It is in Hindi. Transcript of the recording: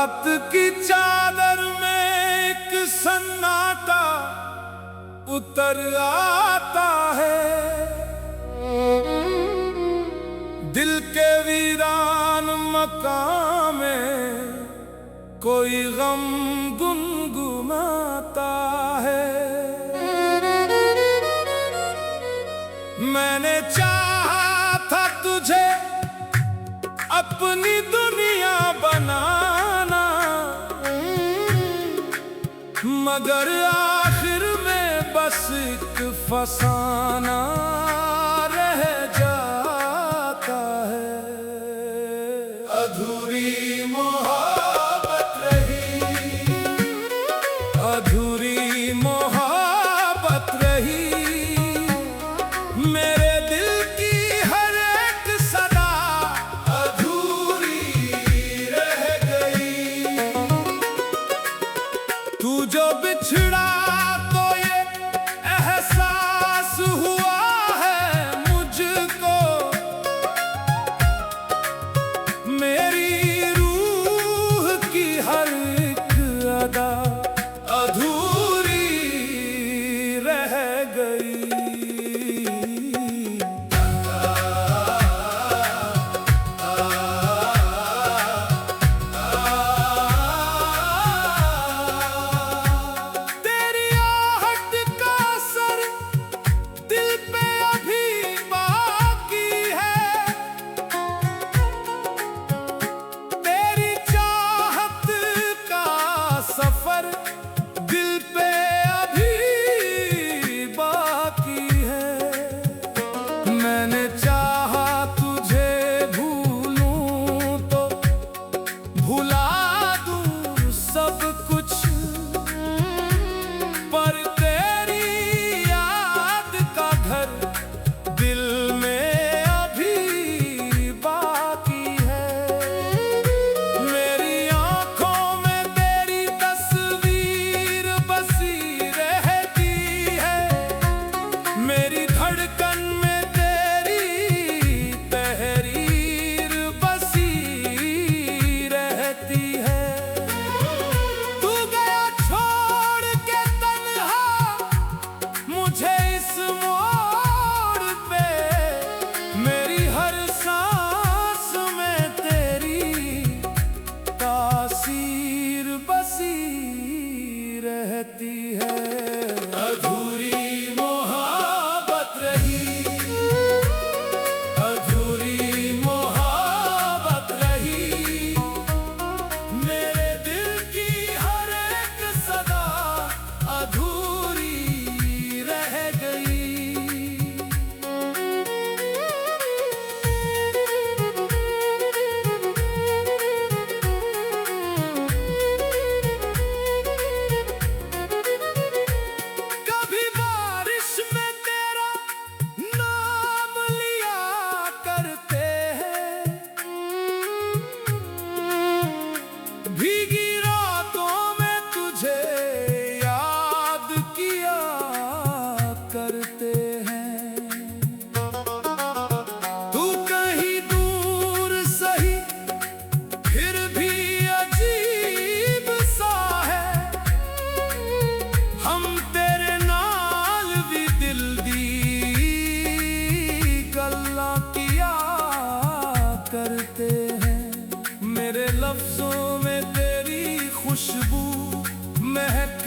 रात की चादर में एक सन्नाटा उतर आता है। दिल के वीरान मकान में कोई गम गुनगुनाता है। मैंने चाहा था तुझे अपनी दुनिया बनाना, मगर आखिर में बस एक फसाना रह जाता है। अधूरी मोहब्बत रही, अधूरी मोहब्बत रही, मेरे दिल की हर एक सदा अधूरी रह गई। तू जो बिछड़ा तो ये एहसास हुआ है मुझको, मेरी रूह की हर एक अदा अधूरी रह गई। सफर दिल पे अभी बाकी है। मैंने चाहा तुझे भूलूं तो भुला दूं सब कुछ, पर तेरी याद का घर दिल में अभी बाकी है। मेरी आंखों में मेरी धड़कन में तेरी तहरीर बसी रहती है। तू गया छोड़ के तन्हा मुझे इस मोड़ पे, मेरी हर सांस में तेरी तासीर बसी रहती है। अधूरी भीगी रातों में तुझे याद किया करते हैं। तू कहीं दूर सही फिर भी अजीब सा है, हम तेरे नाल भी दिल दी गल्ला किया करते हैं। मेरे लफ्जों में तेरी खुशबू महक